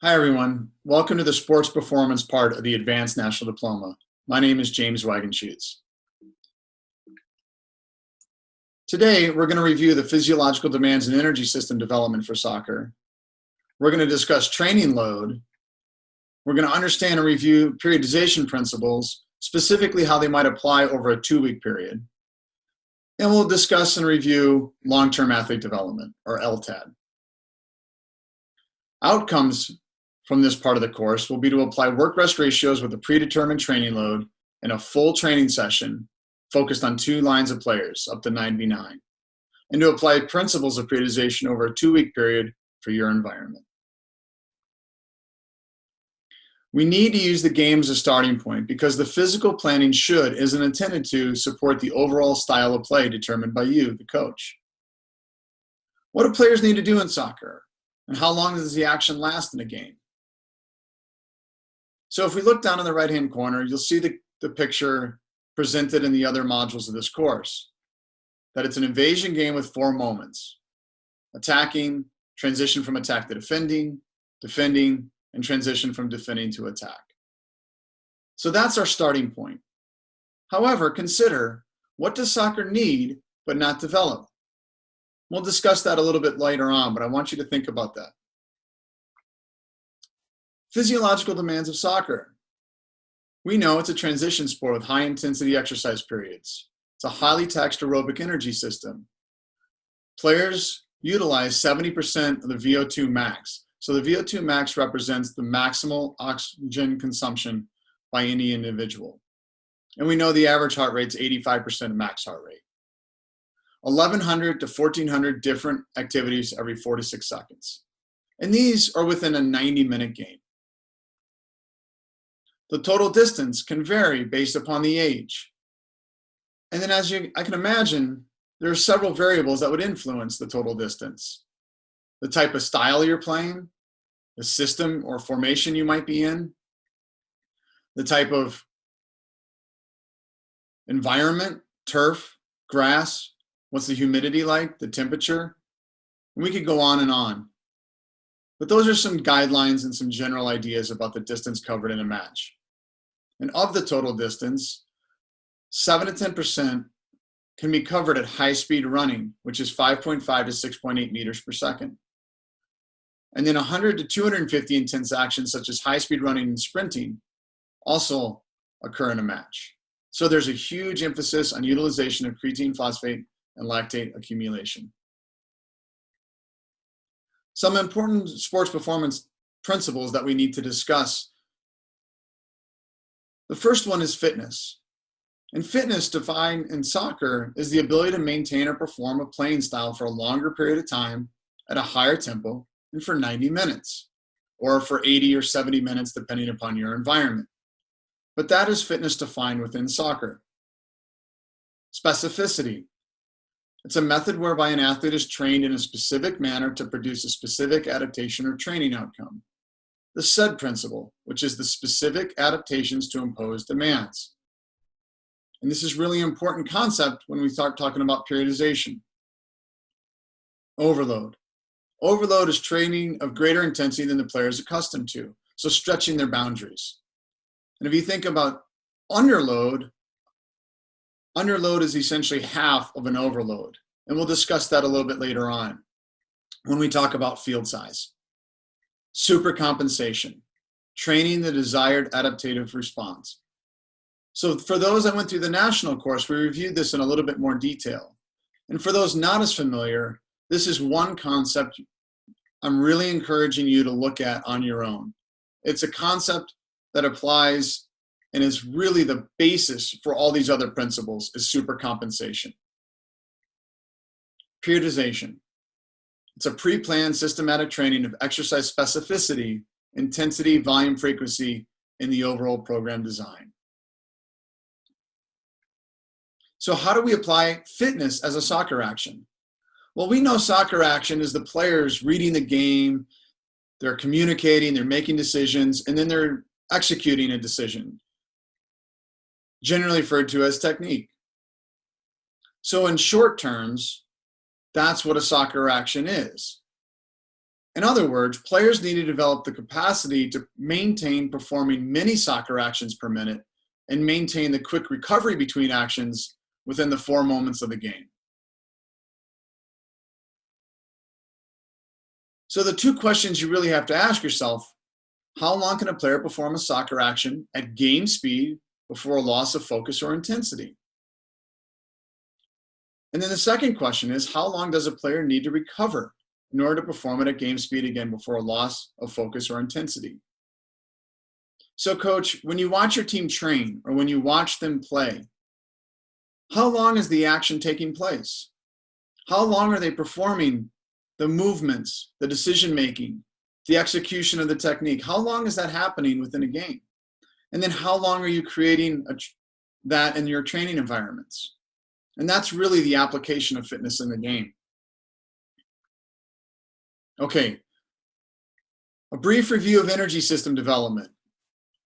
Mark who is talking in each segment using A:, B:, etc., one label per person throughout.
A: Hi, everyone. Welcome to the sports performance part of the Advanced National Diploma. My name is James Wagenschutz. Today, we're going to review the physiological demands and energy system development for soccer. We're going to discuss training load. We're going to understand and review periodization principles, specifically how they might apply over a 2-week period. And we'll discuss and review long-term athlete development, or LTAD. Outcomes from this part of the course will be to apply work-rest ratios with a predetermined training load in a full training session focused on 2 lines of players, up to 9v9, and to apply principles of periodization over a 2-week period for your environment. We need to use the game as a starting point because the physical planning isn't intended to support the overall style of play determined by you, the coach. What do players need to do in soccer? And how long does the action last in a game? So if we look down in the right-hand corner, you'll see the picture presented in the other modules of this course, that it's an invasion game with 4 moments: attacking, transition from attack to defending, defending, and transition from defending to attack. So that's our starting point. However, consider, what does soccer need but not develop? We'll discuss that a little bit later on, but I want you to think about that. Physiological demands of soccer. We know it's a transition sport with high intensity exercise periods. It's a highly taxed aerobic energy system. Players utilize 70% of the VO2 max. So the VO2 max represents the maximal oxygen consumption by any individual. And we know the average heart rate is 85% of max heart rate. 1,100 to 1,400 different activities every 4 to 6 seconds. And these are within a 90-minute game. The total distance can vary based upon the age. And then I can imagine, there are several variables that would influence the total distance. The type of style you're playing, the system or formation you might be in, the type of environment, turf, grass, what's the humidity like, the temperature, and we could go on and on. But those are some guidelines and some general ideas about the distance covered in a match. And of the total distance, 7 to 10% can be covered at high speed running, which is 5.5 to 6.8 meters per second. And then 100 to 250 intense actions such as high speed running and sprinting also occur in a match. So there's a huge emphasis on utilization of creatine phosphate and lactate accumulation. Some important sports performance principles that we need to discuss. The first one is fitness. And fitness, defined in soccer, is the ability to maintain or perform a playing style for a longer period of time at a higher tempo and for 90 minutes, or for 80 or 70 minutes, depending upon your environment. But that is fitness defined within soccer. Specificity. It's a method whereby an athlete is trained in a specific manner to produce a specific adaptation or training outcome. The SAID principle, which is the specific adaptations to impose demands. And this is really important concept when we start talking about periodization. Overload. Overload is training of greater intensity than the player is accustomed to, so stretching their boundaries. And if you think about underload is essentially half of an overload. And we'll discuss that a little bit later on when we talk about field size. Supercompensation, training the desired adaptive response. So for those that went through the national course, we reviewed this in a little bit more detail. And for those not as familiar, this is one concept I'm really encouraging you to look at on your own. It's a concept that applies and is really the basis for all these other principles, is supercompensation. Periodization. It's a pre-planned systematic training of exercise specificity, intensity, volume, frequency in the overall program design. So how do we apply fitness as a soccer action? Well, we know soccer action is the players reading the game, they're communicating, they're making decisions, and then they're executing a decision, generally referred to as technique. So in short terms, that's what a soccer action is. In other words, players need to develop the capacity to maintain performing many soccer actions per minute and maintain the quick recovery between actions within the 4 moments of the game. So the 2 questions you really have to ask yourself: how long can a player perform a soccer action at game speed before a loss of focus or intensity? And then the second question is, how long does a player need to recover in order to perform it at game speed again before a loss of focus or intensity? So coach, when you watch your team train or when you watch them play, how long is the action taking place? How long are they performing the movements, the decision making, the execution of the technique? How long is that happening within a game? And then how long are you creating that in your training environments? And that's really the application of fitness in the game. Okay, a brief review of energy system development,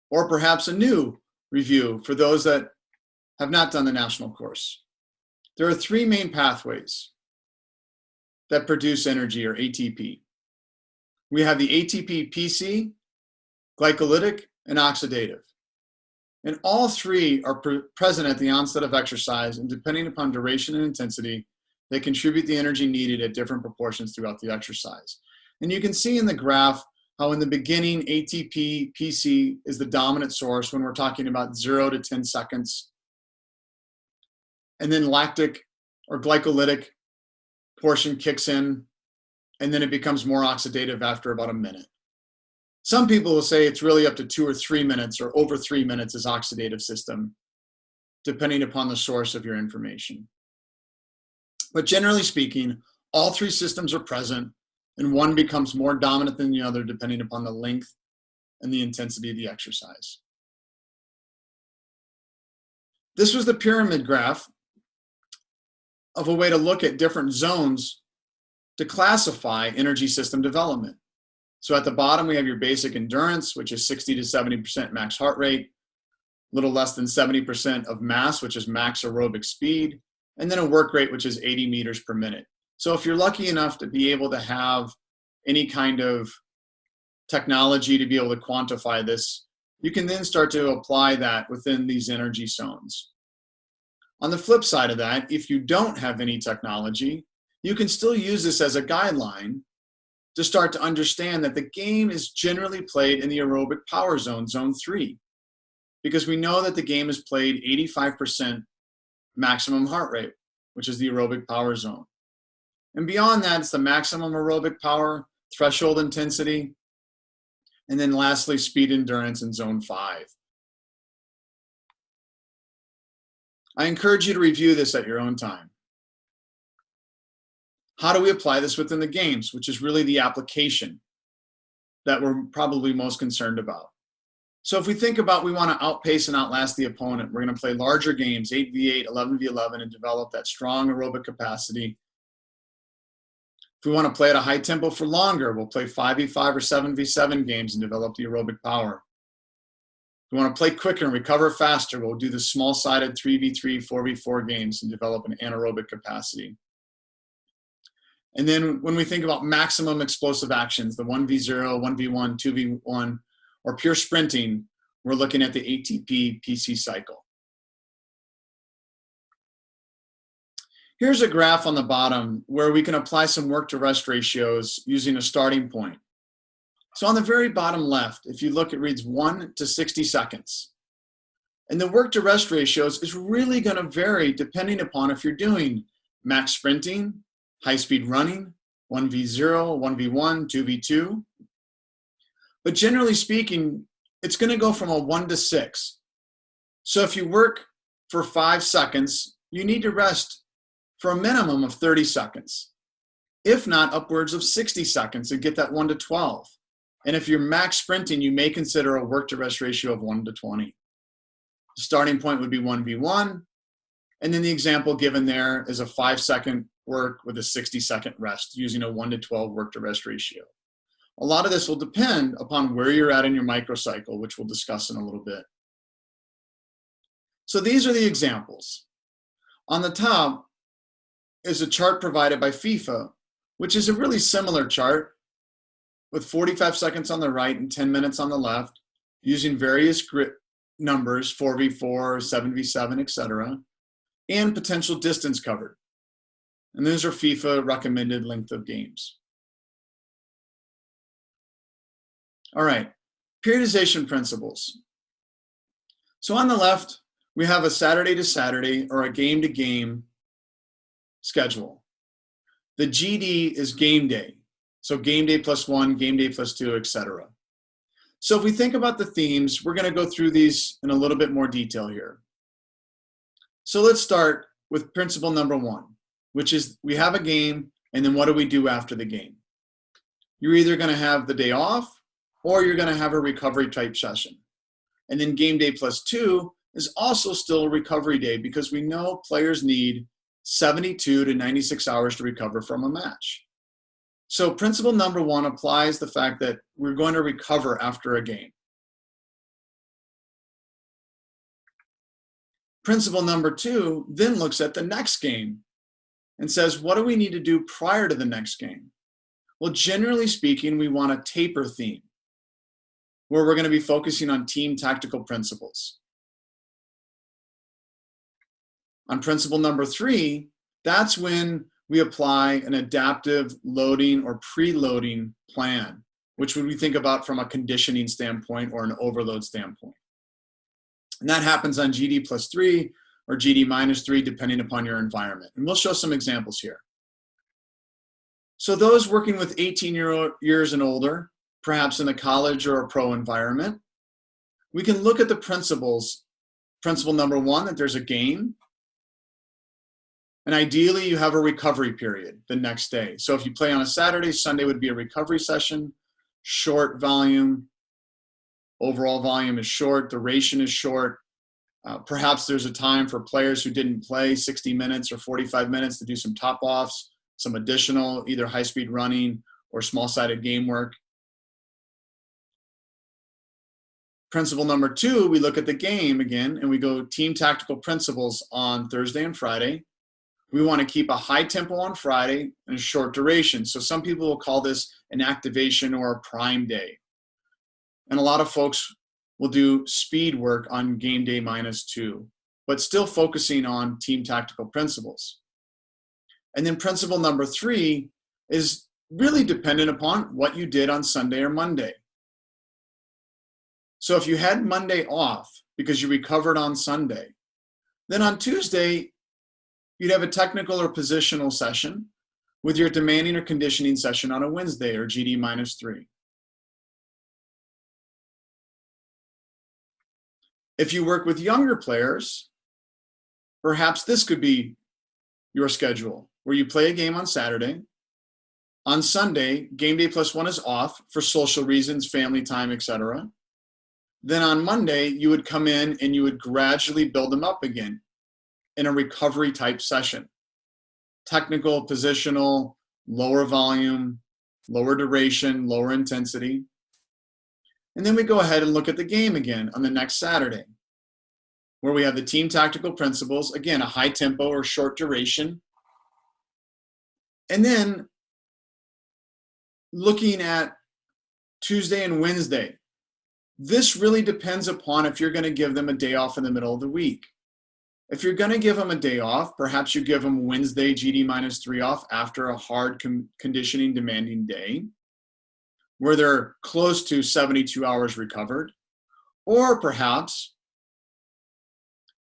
A: or perhaps a new review for those that have not done the national course. There are 3 main pathways that produce energy, or ATP. We have the ATP PC, glycolytic, and oxidative. And all 3 are present at the onset of exercise, and depending upon duration and intensity, they contribute the energy needed at different proportions throughout the exercise. And you can see in the graph how in the beginning, ATP PC is the dominant source when we're talking about 0 to 10 seconds. And then lactic or glycolytic portion kicks in, and then it becomes more oxidative after about a minute. Some people will say it's really up to 2 or 3 minutes, or over 3 minutes is oxidative system, depending upon the source of your information. But generally speaking, all 3 systems are present, and one becomes more dominant than the other depending upon the length and the intensity of the exercise. This was the pyramid graph of a way to look at different zones to classify energy system development. So at the bottom, we have your basic endurance, which is 60 to 70% max heart rate, a little less than 70% of mass, which is max aerobic speed, and then a work rate, which is 80 meters per minute. So if you're lucky enough to be able to have any kind of technology to be able to quantify this, you can then start to apply that within these energy zones. On the flip side of that, if you don't have any technology, you can still use this as a guideline to start to understand that the game is generally played in the aerobic power zone, zone 3, because we know that the game is played 85% maximum heart rate, which is the aerobic power zone. And beyond that, it's the maximum aerobic power, threshold intensity, and then lastly, speed endurance in zone 5. I encourage you to review this at your own time. How do we apply this within the games, which is really the application that we're probably most concerned about? So if we think about we want to outpace and outlast the opponent, we're going to play larger games, 8v8, 11v11, and develop that strong aerobic capacity. If we want to play at a high tempo for longer, we'll play 5v5 or 7v7 games and develop the aerobic power. If we want to play quicker and recover faster, we'll do the small-sided 3v3, 4v4 games and develop an anaerobic capacity. And then when we think about maximum explosive actions, the 1v0, 1v1, 2v1, or pure sprinting, we're looking at the ATP PC cycle. Here's a graph on the bottom where we can apply some work to rest ratios using a starting point. So on the very bottom left, if you look, it reads 1 to 60 seconds. And the work to rest ratios is really going to vary depending upon if you're doing max sprinting, high-speed running, 1v0, 1v1, 2v2. But generally speaking, it's going to go from a 1 to 6. So if you work for 5 seconds, you need to rest for a minimum of 30 seconds, if not upwards of 60 seconds to get that 1 to 12. And if you're max sprinting, you may consider a work to rest ratio of 1 to 20. The starting point would be 1v1. And then the example given there is a 5-second work with a 60-second rest using a 1 to 12 work to rest ratio. A lot of this will depend upon where you're at in your microcycle, which we'll discuss in a little bit. So these are the examples. On the top is a chart provided by FIFA, which is a really similar chart, with 45 seconds on the right and 10 minutes on the left, using various grid numbers, 4v4, 7v7, etc., and potential distance covered. And those are FIFA recommended length of games. All right, periodization principles. So on the left, we have a Saturday to Saturday or a game to game schedule. The GD is game day. So game day +1, game day +2, etc. So if we think about the themes, we're going to go through these in a little bit more detail here. So let's start with principle number 1, which is we have a game, and then what do we do after the game? You're either going to have the day off, or you're going to have a recovery type session. And then game day +2 is also still a recovery day because we know players need 72 to 96 hours to recover from a match. So principle number 1 applies the fact that we're going to recover after a game. Principle number 2 then looks at the next game and says, what do we need to do prior to the next game? Well, generally speaking, we want a taper theme where we're going to be focusing on team tactical principles. On principle number 3, that's when we apply an adaptive loading or preloading plan, which we think about from a conditioning standpoint or an overload standpoint. And that happens on GD +3 or GD -3, depending upon your environment. And we'll show some examples here. So those working with 18 years and older, perhaps in a college or a pro environment, we can look at the principles. Principle number 1, that there's a game. And ideally, you have a recovery period the next day. So if you play on a Saturday, Sunday would be a recovery session, short volume, overall volume is short, duration is short. Perhaps there's a time for players who didn't play 60 minutes or 45 minutes to do some top-offs, some additional either high-speed running or small-sided game work. Principle number 2, we look at the game again, and we go team tactical principles on Thursday and Friday. We want to keep a high tempo on Friday and a short duration. So some people will call this an activation or a prime day. And a lot of folks will do speed work on game day -2, but still focusing on team tactical principles. And then principle number 3 is really dependent upon what you did on Sunday or Monday. So if you had Monday off because you recovered on Sunday, then on Tuesday, you'd have a technical or positional session with your demanding or conditioning session on a Wednesday or GD -3. If you work with younger players, perhaps this could be your schedule, where you play a game on Saturday. On Sunday, game day +1 is off for social reasons, family time, etc. Then on Monday, you would come in and you would gradually build them up again in a recovery type session. Technical, positional, lower volume, lower duration, lower intensity. And then we go ahead and look at the game again on the next Saturday, where we have the team tactical principles, again, a high tempo or short duration. And then looking at Tuesday and Wednesday, this really depends upon if you're going to give them a day off in the middle of the week. If you're going to give them a day off, perhaps you give them Wednesday GD -3 off after a hard conditioning demanding day where they're close to 72 hours recovered. Or perhaps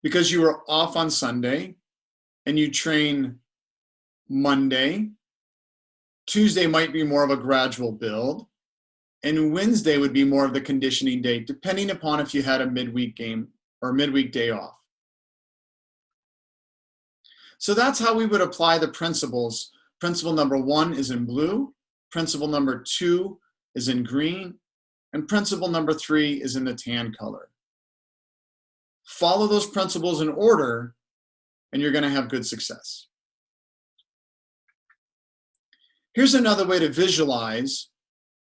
A: because you were off on Sunday and you train Monday, Tuesday might be more of a gradual build, and Wednesday would be more of the conditioning day, depending upon if you had a midweek game or midweek day off. So that's how we would apply the principles. Principle number 1 is in blue, principle number 2 is in green, and principle number 3 is in the tan color. Follow those principles in order, and you're going to have good success. Here's another way to visualize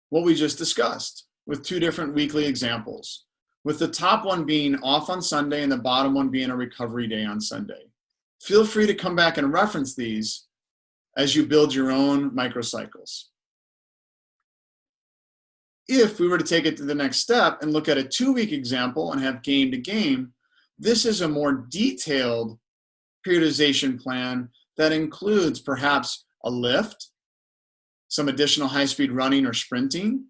A: what we just discussed with 2 different weekly examples, with the top one being off on Sunday and the bottom one being a recovery day on Sunday. Feel free to come back and reference these as you build your own microcycles. If we were to take it to the next step and look at a 2-week example and have game to game, this is a more detailed periodization plan that includes perhaps a lift, some additional high-speed running or sprinting,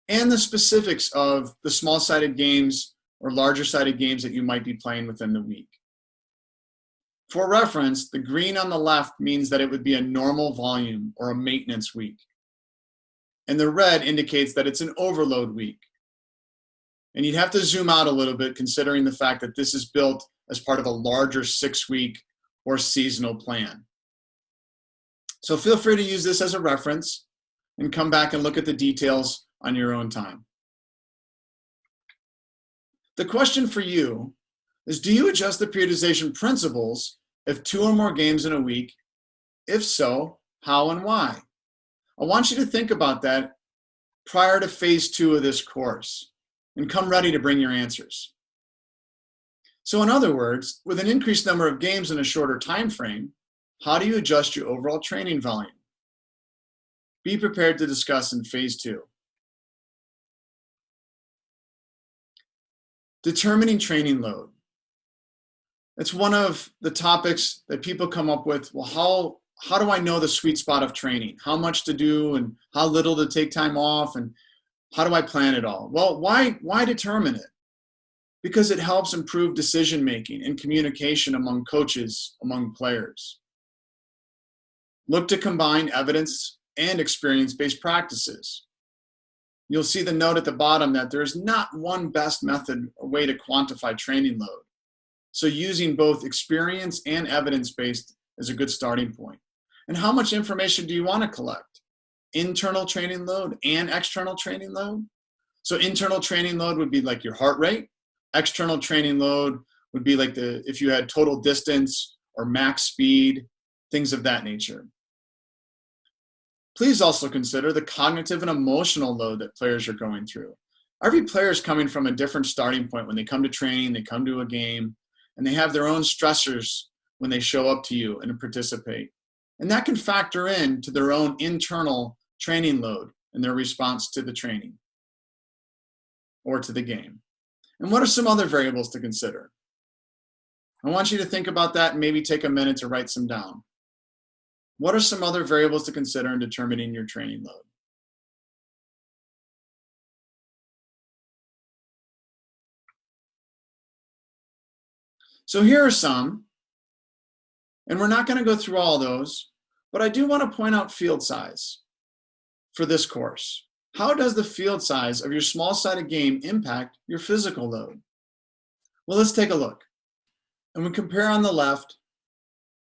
A: and the specifics of the small-sided games or larger-sided games that you might be playing within the week. For reference, the green on the left means that it would be a normal volume or a maintenance week. And the red indicates that it's an overload week. And you'd have to zoom out a little bit considering the fact that this is built as part of a larger 6-week or seasonal plan. So feel free to use this as a reference and come back and look at the details on your own time. The question for you is, do you adjust the periodization principles if 2 or more games in a week? If so, how and why? I want you to think about that prior to phase 2 of this course and come ready to bring your answers. So in other words, with an increased number of games in a shorter time frame, how do you adjust your overall training volume? Be prepared to discuss in phase 2. Determining training load. It's one of the topics that people come up with. Well, how do I know the sweet spot of training? How much to do and how little to take time off, and how do I plan it all? Well, why determine it? Because it helps improve decision making and communication among coaches, among players. Look to combine evidence and experience-based practices. You'll see the note at the bottom that there's not one best method or way to quantify training load. So using both experience and evidence-based is a good starting point. And how much information do you want to collect? Internal training load and external training load? So internal training load would be like your heart rate. External training load would be like if you had total distance or max speed, things of that nature. Please also consider the cognitive and emotional load that players are going through. Every player is coming from a different starting point when they come to training, they come to a game, and they have their own stressors when they show up to you and participate. And that can factor in to their own internal training load and their response to the training or to the game. And what are some other variables to consider? I want you to think about that and maybe take a minute to write some down. What are some other variables to consider in determining your training load? So here are some, and we're not going to go through all those, but I do want to point out field size for this course. How does the field size of your small-sided game impact your physical load? Well, let's take a look. And we compare on the left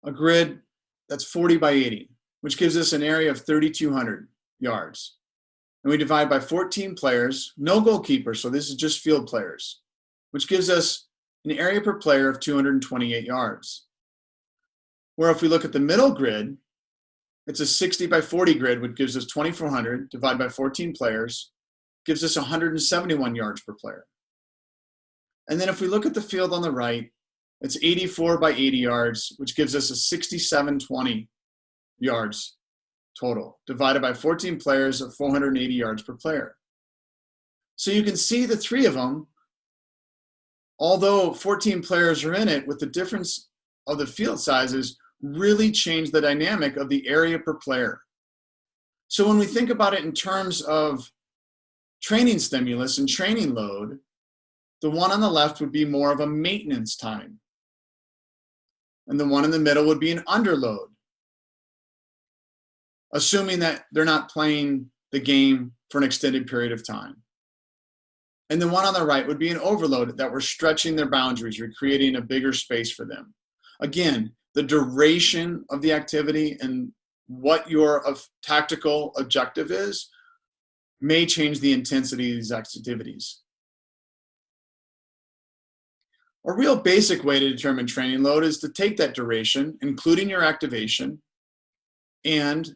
A: a grid that's 40 by 80, which gives us an area of 3,200 yards. And we divide by 14 players, no goalkeeper, so this is just field players, which gives us an area per player of 228 yards. Where if we look at the middle grid, it's a 60 by 40 grid, which gives us 2,400 divided by 14 players, gives us 171 yards per player. And then if we look at the field on the right, it's 84 by 80 yards, which gives us a 6720 yards total, divided by 14 players of 480 yards per player. So you can see the three of them, although 14 players are in it, with the difference of the field sizes, really change the dynamic of the area per player. So when we think about it in terms of training stimulus and training load, the one on the left would be more of a maintenance time. And the one in the middle would be an underload, assuming that they're not playing the game for an extended period of time. And the one on the right would be an overload, that we're stretching their boundaries, we're creating a bigger space for them. Again, the duration of the activity and what your tactical objective is may change the intensity of these activities. A real basic way to determine training load is to take that duration, including your activation, and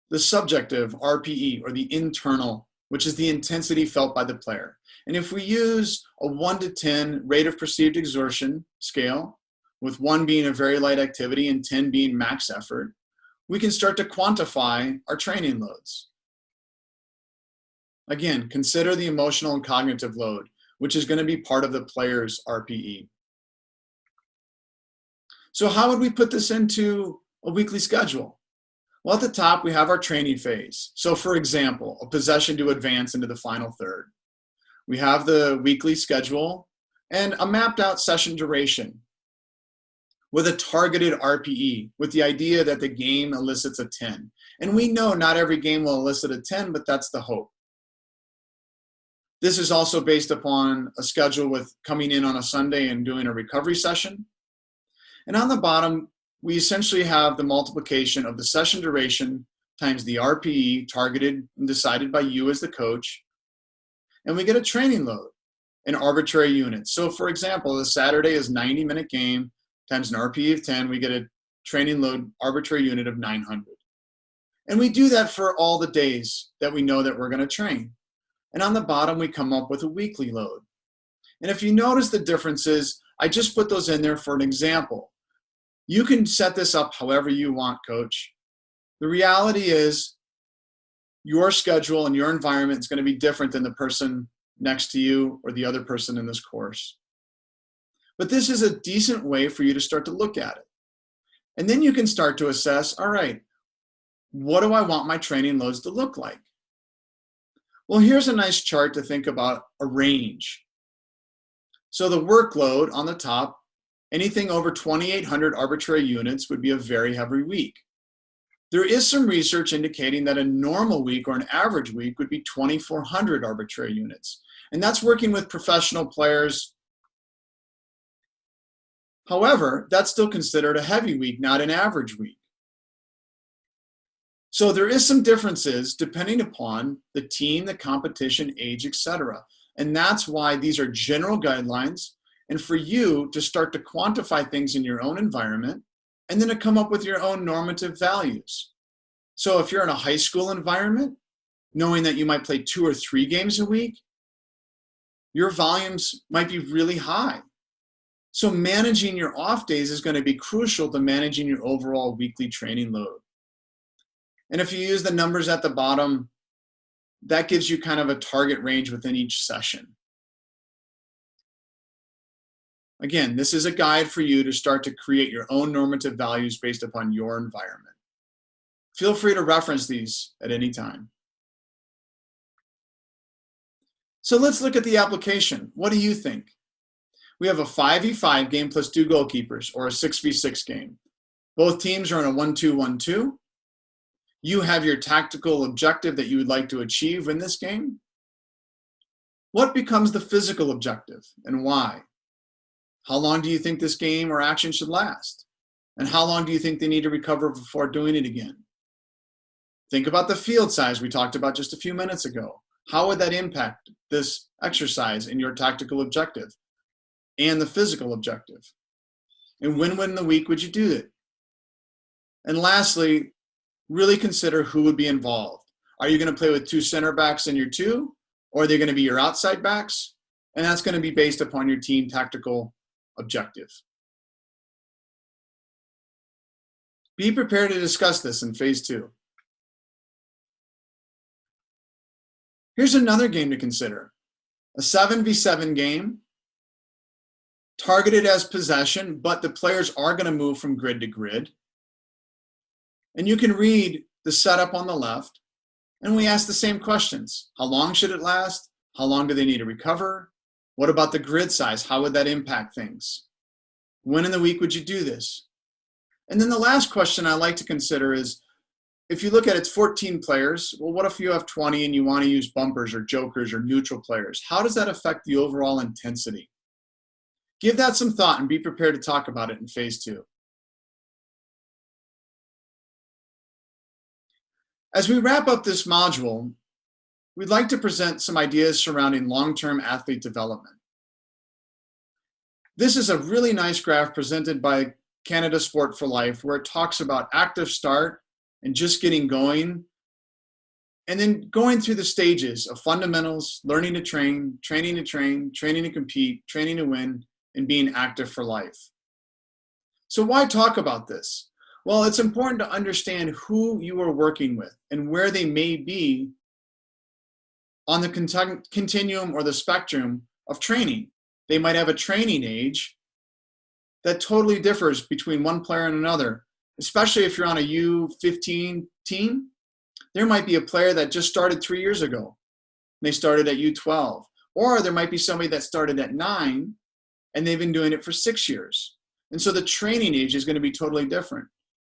A: the subjective RPE, or the internal, which is the intensity felt by the player. And if we use a 1 to 10 rate of perceived exertion scale, with 1 being a very light activity and 10 being max effort, we can start to quantify our training loads. Again, consider the emotional and cognitive load, which is going to be part of the player's RPE. So how would we put this into a weekly schedule? Well, at the top, we have our training phase. So for example, a possession to advance into the final third. We have the weekly schedule and a mapped out session duration with a targeted RPE, with the idea that the game elicits a 10. And we know not every game will elicit a 10, but that's the hope. This is also based upon a schedule with coming in on a Sunday and doing a recovery session. And on the bottom, we essentially have the multiplication of the session duration times the RPE targeted and decided by you as the coach. And we get a training load in arbitrary units. So for example, the Saturday is 90-minute game times an RPE of 10, we get a training load arbitrary unit of 900. And we do that for all the days that we know that we're going to train. And on the bottom, we come up with a weekly load. And if you notice the differences, I just put those in there for an example. You can set this up however you want, coach. The reality is your schedule and your environment is going to be different than the person next to you or the other person in this course. But this is a decent way for you to start to look at it. And then you can start to assess, all right, what do I want my training loads to look like? Well, here's a nice chart to think about a range. So the workload on the top, anything over 2,800 arbitrary units would be a very heavy week. There is some research indicating that a normal week or an average week would be 2,400 arbitrary units. And that's working with professional players. However, that's still considered a heavy week, not an average week. So there is some differences depending upon the team, the competition, age, etc. And that's why these are general guidelines, and for you to start to quantify things in your own environment and then to come up with your own normative values. So if you're in a high school environment, knowing that you might play 2 or 3 games a week, your volumes might be really high. So managing your off days is going to be crucial to managing your overall weekly training load. And if you use the numbers at the bottom, that gives you kind of a target range within each session. Again, this is a guide for you to start to create your own normative values based upon your environment. Feel free to reference these at any time. So let's look at the application. What do you think? We have a 5v5 game plus 2 goalkeepers, or a 6v6 game. Both teams are in a 1-2-1-2. You have your tactical objective that you would like to achieve in this game. What becomes the physical objective and why? How long do you think this game or action should last? And how long do you think they need to recover before doing it again? Think about the field size we talked about just a few minutes ago. How would that impact this exercise in your tactical objective and the physical objective? And when in the week would you do it? And lastly, really consider who would be involved. Are you going to play with 2 center backs in your 2? Or are they going to be your outside backs? And that's going to be based upon your team tactical objective. Be prepared to discuss this in phase 2. Here's another game to consider. A 7v7 game, targeted as possession, but the players are going to move from grid to grid. And you can read the setup on the left, and we ask the same questions. How long should it last? How long do they need to recover? What about the grid size? How would that impact things? When in the week would you do this? And then the last question I like to consider is, if you look at it's 14 players, well, what if you have 20 and you want to use bumpers or jokers or neutral players? How does that affect the overall intensity? Give that some thought and be prepared to talk about it in phase 2. As we wrap up this module, we'd like to present some ideas surrounding long-term athlete development. This is a really nice graph presented by Canada Sport for Life, where it talks about active start and just getting going, and then going through the stages of fundamentals, learning to train, training to train, training to compete, training to win, and being active for life. So why talk about this? Well, it's important to understand who you are working with and where they may be on the continuum or the spectrum of training. They might have a training age that totally differs between one player and another, especially if you're on a U15 team. There might be a player that just started 3 years ago. They started at U12. Or there might be somebody that started at 9 and they've been doing it for 6 years. And so the training age is going to be totally different,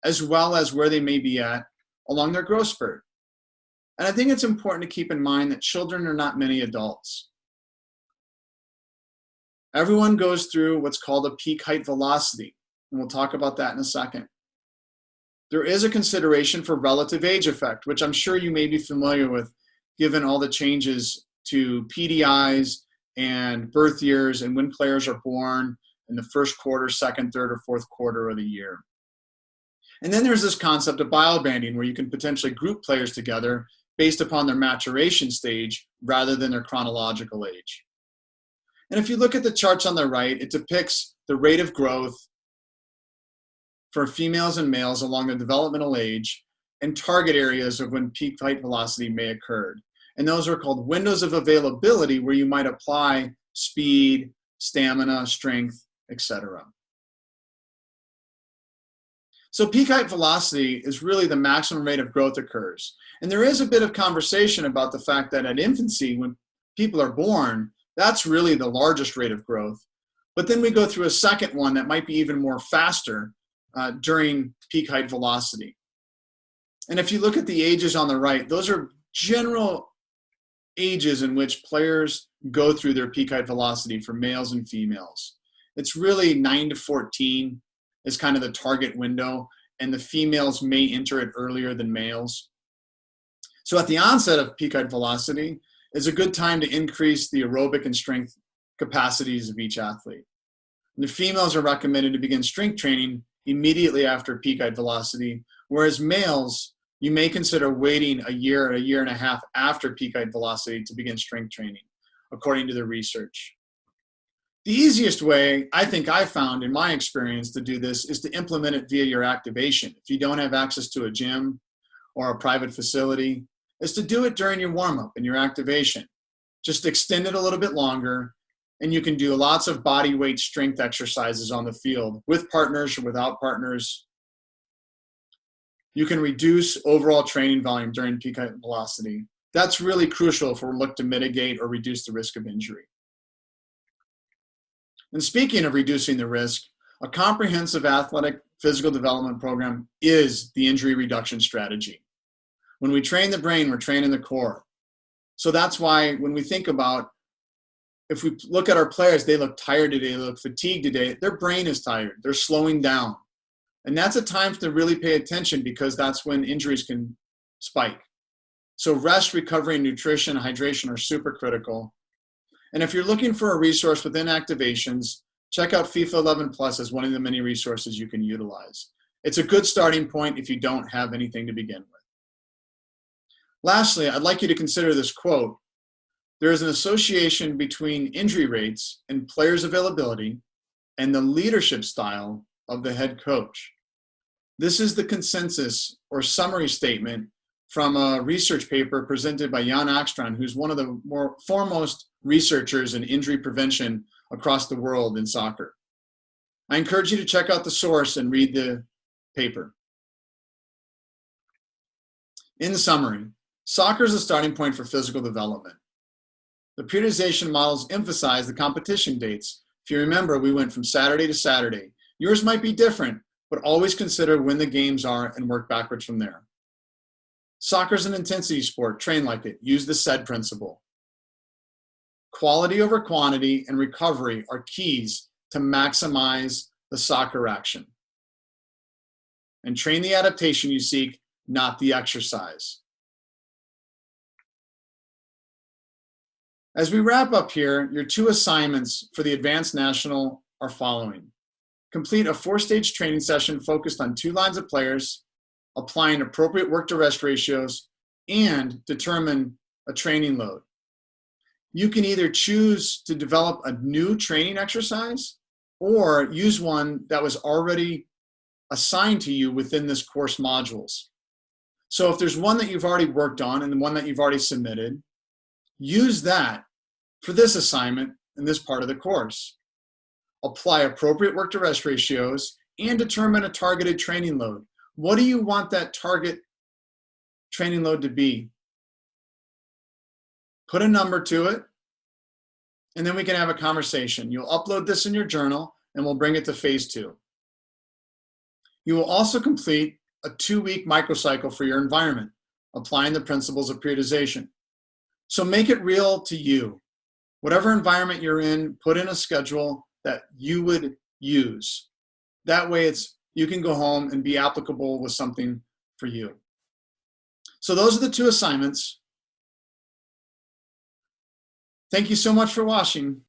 A: as well as where they may be at along their growth spurt. And I think it's important to keep in mind that children are not many adults. Everyone goes through what's called a peak height velocity, and we'll talk about that in a second. There is a consideration for relative age effect, which I'm sure you may be familiar with, given all the changes to PDIs and birth years and when players are born in the first quarter, second, third, or fourth quarter of the year. And then there's this concept of biobanding, where you can potentially group players together based upon their maturation stage rather than their chronological age. And if you look at the charts on the right, it depicts the rate of growth for females and males along the developmental age and target areas of when peak height velocity may occur. And those are called windows of availability, where you might apply speed, stamina, strength, etc. So peak height velocity is really the maximum rate of growth occurs. And there is a bit of conversation about the fact that at infancy, when people are born, that's really the largest rate of growth. But then we go through a second one that might be even more faster during peak height velocity. And if you look at the ages on the right, those are general ages in which players go through their peak height velocity for males and females. It's really 9 to 14 is kind of the target window, and the females may enter it earlier than males. So at the onset of peak height velocity is a good time to increase the aerobic and strength capacities of each athlete. And the females are recommended to begin strength training immediately after peak height velocity, whereas males, you may consider waiting a year and a half after peak height velocity to begin strength training, according to the research. The easiest way, I think I found in my experience to do this, is to implement it via your activation. If you don't have access to a gym or a private facility, is to do it during your warm-up and your activation. Just extend it a little bit longer, and you can do lots of body weight strength exercises on the field with partners or without partners. You can reduce overall training volume during peak height velocity. That's really crucial if we're looking to mitigate or reduce the risk of injury. And speaking of reducing the risk, a comprehensive athletic physical development program is the injury reduction strategy. When we train the brain, we're training the core. So that's why when we think about, if we look at our players, they look tired today, they look fatigued today, their brain is tired, they're slowing down. And that's a time to really pay attention, because that's when injuries can spike. So rest, recovery, and nutrition, hydration are super critical. And if you're looking for a resource within activations, check out FIFA 11 Plus as one of the many resources you can utilize. It's a good starting point if you don't have anything to begin with. Lastly, I'd like you to consider this quote. There is an association between injury rates and players' availability and the leadership style of the head coach. This is the consensus or summary statement from a research paper presented by Jan Akstrand, who's one of the more foremost researchers in injury prevention across the world in soccer. I encourage you to check out the source and read the paper. In summary, soccer is a starting point for physical development. The periodization models emphasize the competition dates. If you remember, we went from Saturday to Saturday. Yours might be different, but always consider when the games are and work backwards from there. Soccer is an intensity sport. Train like it. Use the SAID principle. Quality over quantity and recovery are keys to maximize the soccer action. And train the adaptation you seek, not the exercise. As we wrap up here, your 2 assignments for the Advanced National are following. Complete a 4-stage training session focused on 2 lines of players, applying appropriate work-to-rest ratios, and determine a training load. You can either choose to develop a new training exercise or use one that was already assigned to you within this course modules. So if there's one that you've already worked on and the one that you've already submitted, use that for this assignment in this part of the course. Apply appropriate work to rest ratios and determine a targeted training load. What do you want that target training load to be? Put a number to it, and then we can have a conversation. You'll upload this in your journal, and we'll bring it to phase 2. You will also complete a 2-week microcycle for your environment, applying the principles of periodization. So make it real to you. Whatever environment you're in, put in a schedule that you would use. That way you can go home and be applicable with something for you. So those are the 2 assignments. Thank you so much for watching.